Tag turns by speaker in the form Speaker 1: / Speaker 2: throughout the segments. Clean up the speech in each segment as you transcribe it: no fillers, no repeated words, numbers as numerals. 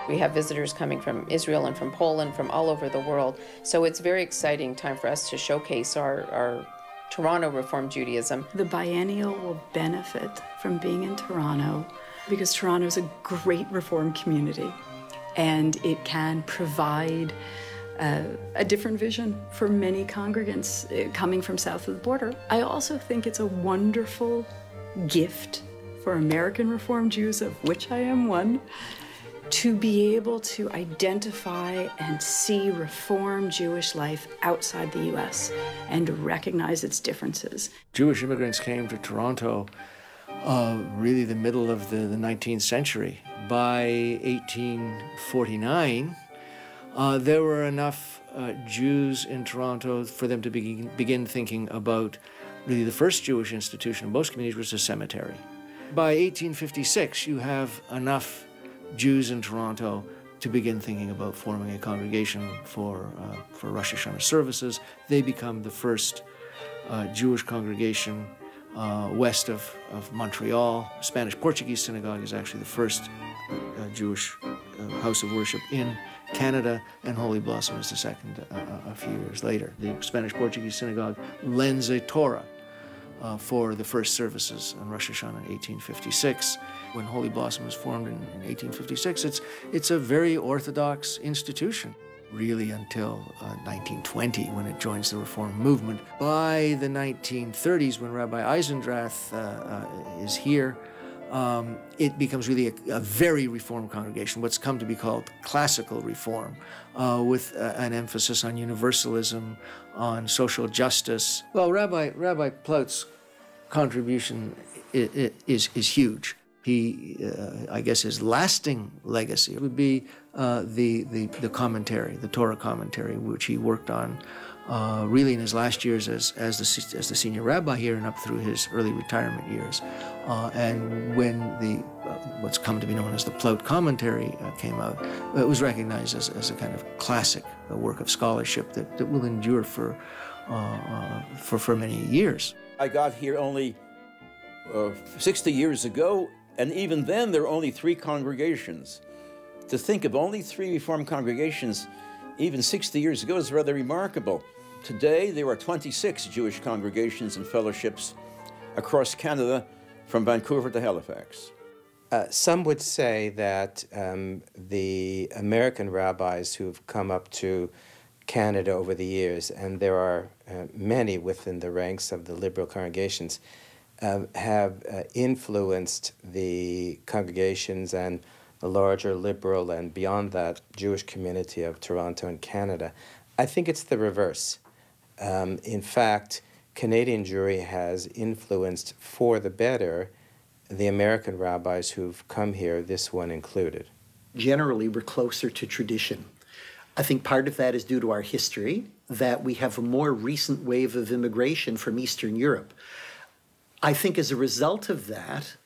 Speaker 1: We have visitors coming from Israel and from Poland, from all over the world. So it's a very exciting time for us to showcase our Toronto Reform Judaism.
Speaker 2: The biennial will benefit from being in Toronto because Toronto is a great Reform community, and it can provide a different vision for many congregants coming from south of the border. I also think it's a wonderful gift for American Reform Jews, of which I am one, to be able to identify and see Reform Jewish life outside the U.S. and recognize its differences.
Speaker 3: Jewish immigrants came to Toronto really the middle of the 19th century. By 1849, there were enough Jews in Toronto for them to begin thinking about really the first Jewish institution in most communities, was a cemetery. By 1856, you have enough Jews in Toronto to begin thinking about forming a congregation for Rosh Hashanah services. They become the first Jewish congregation west of Montreal. Spanish-Portuguese synagogue is actually the first Jewish house of worship in Canada, and Holy Blossom is the second a few years later. The Spanish-Portuguese synagogue lends a Torah for the first services on Rosh Hashanah in 1856. When Holy Blossom was formed in 1856, it's a very Orthodox institution, really until 1920, when it joins the Reform movement. By the 1930s, when Rabbi Eisendrath is here, it becomes really a very Reform congregation, what's come to be called classical Reform, with an emphasis on universalism, on social justice. Well, Rabbi Plaut's contribution is huge. I guess his lasting legacy would be the commentary, the Torah commentary, which he worked on really in his last years as the senior rabbi here and up through his early retirement years. And when what's come to be known as the Plaut commentary came out, it was recognized as a kind of classic work of scholarship that will endure for many years.
Speaker 4: I got here only 60 years ago, and even then there were only 3 congregations. To think of only 3 Reform congregations even 60 years ago is rather remarkable. Today there are 26 Jewish congregations and fellowships across Canada, from Vancouver to Halifax.
Speaker 5: Some would say that the American rabbis who've come up to Canada over the years, and there are many within the ranks of the liberal congregations, have influenced the congregations and the larger liberal and beyond that Jewish community of Toronto and Canada. I think it's the reverse. In fact, Canadian Jewry has influenced for the better the American rabbis who've come here, this one included.
Speaker 6: Generally, we're closer to tradition. I think part of that is due to our history, that we have a more recent wave of immigration from Eastern Europe. I think as a result of that,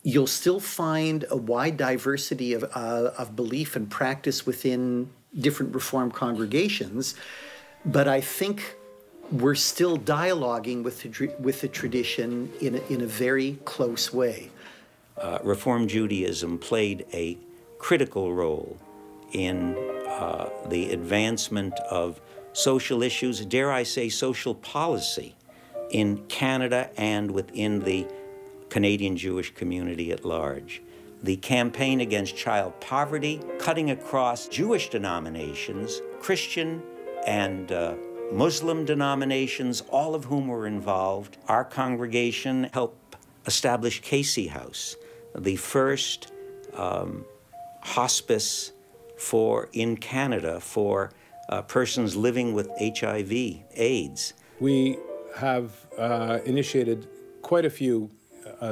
Speaker 6: you'll still find a wide diversity of belief and practice within different Reform congregations, but I think we're still dialoguing with the tradition in a very close way.
Speaker 7: Reform Judaism played a critical role in the advancement of social issues, dare I say social policy, in Canada and within the Canadian Jewish community at large. The campaign against child poverty, cutting across Jewish denominations, Christian and Muslim denominations, all of whom were involved. Our congregation helped establish Casey House, the first hospice in Canada for persons living with HIV/AIDS.
Speaker 8: We have initiated quite a few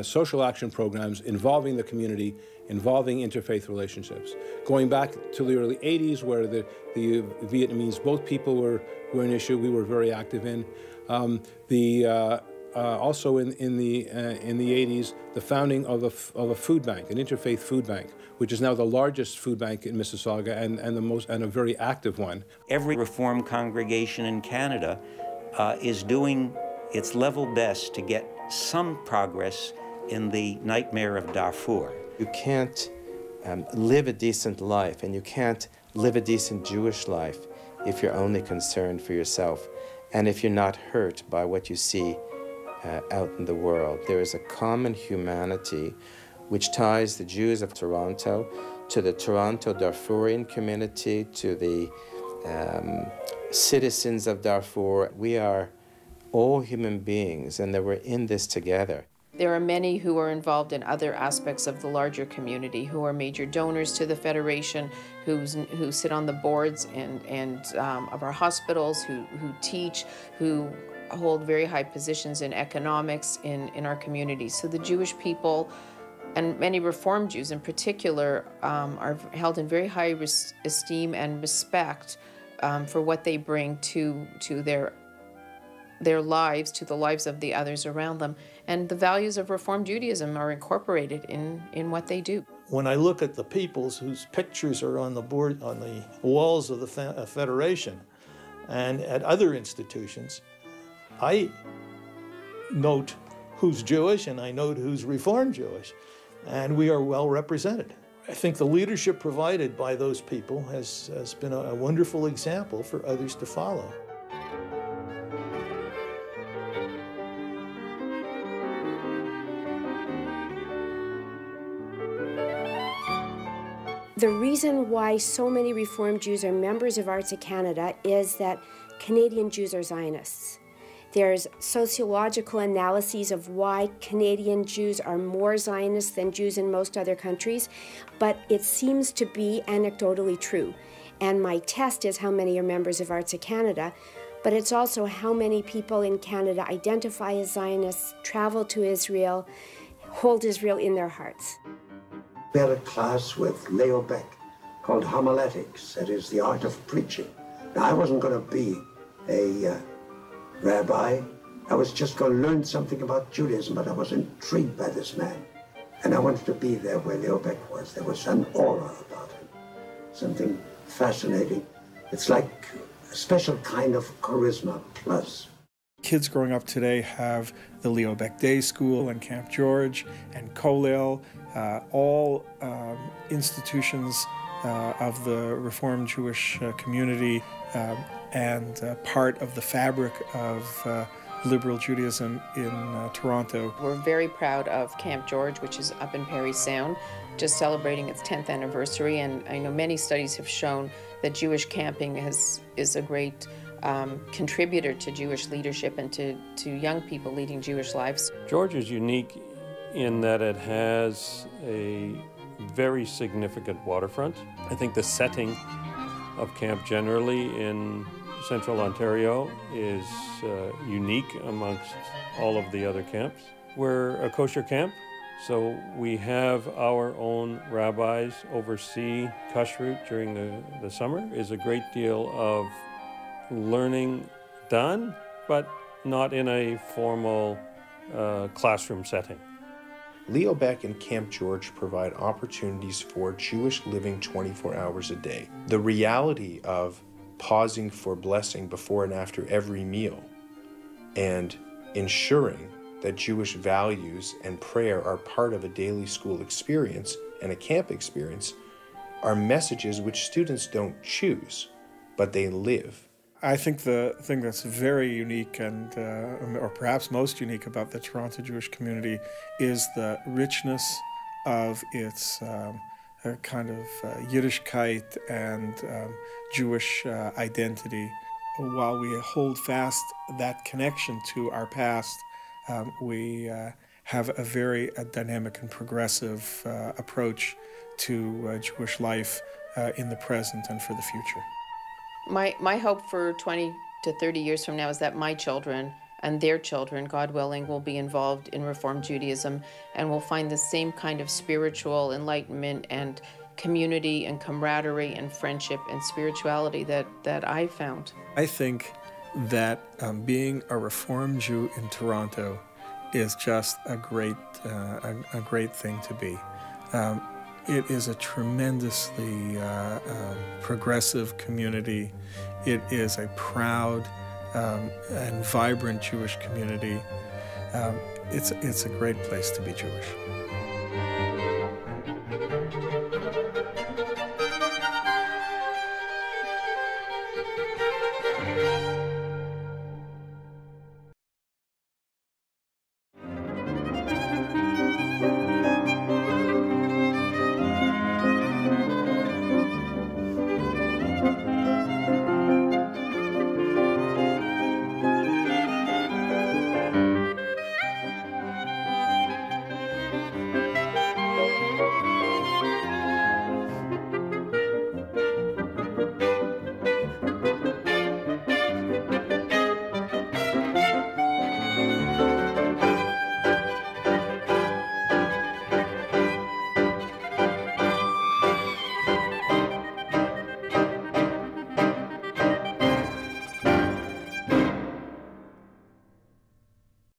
Speaker 8: social action programs involving the community, involving interfaith relationships. Going back to the early 80s, where the Vietnamese boat people were an issue we were very active in. Also in the 80s, the founding of a food bank, an interfaith food bank, which is now the largest food bank in Mississauga and a very active one.
Speaker 7: Every Reform congregation in Canada is doing its level best to get some progress in the nightmare of Darfur.
Speaker 5: You can't live a decent life, and you can't live a decent Jewish life if you're only concerned for yourself and if you're not hurt by what you see out in the world. There is a common humanity which ties the Jews of Toronto to the Toronto Darfurian community, to the citizens of Darfur. We are all human beings, and that we're in this together.
Speaker 1: There are many who are involved in other aspects of the larger community, who are major donors to the Federation, who sit on the boards and of our hospitals, who teach, who hold very high positions in economics in our community. So the Jewish people, and many Reform Jews in particular, are held in very high esteem and respect for what they bring to their lives, to the lives of the others around them. And the values of Reform Judaism are incorporated in what they do.
Speaker 9: When I look at the peoples whose pictures are on the board, on the walls of the Federation and at other institutions, I note who's Jewish and I note who's Reform Jewish, and we are well represented. I think the leadership provided by those people has been a wonderful example for others to follow.
Speaker 10: The reason why so many Reform Jews are members of Arts of Canada is that Canadian Jews are Zionists. There's sociological analyses of why Canadian Jews are more Zionist than Jews in most other countries, but it seems to be anecdotally true. And my test is how many are members of Arts of Canada, but it's also how many people in Canada identify as Zionists, travel to Israel, hold Israel in their hearts.
Speaker 11: We had a class with Leo Beck called Homiletics, that is the art of preaching. Now, I wasn't going to be a rabbi. I was just going to learn something about Judaism, but I was intrigued by this man. And I wanted to be there where Leo Beck was. There was an aura about him, something fascinating. It's like a special kind of charisma plus.
Speaker 12: Kids growing up today have the Leo Beck Day School and Camp George and Kollel, all institutions of the Reformed Jewish community and part of the fabric of liberal Judaism in Toronto.
Speaker 1: We're very proud of Camp George, which is up in Parry Sound, just celebrating its 10th anniversary, and I know many studies have shown that Jewish camping is a great contributor to Jewish leadership and to young people leading Jewish lives.
Speaker 13: George is unique in that it has a very significant waterfront. I think the setting of camp generally in Central Ontario is unique amongst all of the other camps. We're a kosher camp, so we have our own rabbis oversee kashrut during the summer. Is a great deal of learning done, but not in a formal classroom setting.
Speaker 14: Leo Beck and Camp George provide opportunities for Jewish living 24 hours a day. The reality of pausing for blessing before and after every meal and ensuring that Jewish values and prayer are part of a daily school experience and a camp experience are messages which students don't choose, but they live.
Speaker 12: I think the thing that's very unique and, or perhaps most unique about the Toronto Jewish community is the richness of its kind of Yiddishkeit and Jewish identity. While we hold fast that connection to our past, we have a very dynamic and progressive approach to Jewish life in the present and for the future.
Speaker 1: My hope for 20 to 30 years from now is that my children and their children, God willing, will be involved in Reform Judaism and will find the same kind of spiritual enlightenment and community and camaraderie and friendship and spirituality that I found.
Speaker 12: I think that being a Reform Jew in Toronto is just a great thing to be. It is a tremendously progressive community. It is a proud and vibrant Jewish community. It's a great place to be Jewish.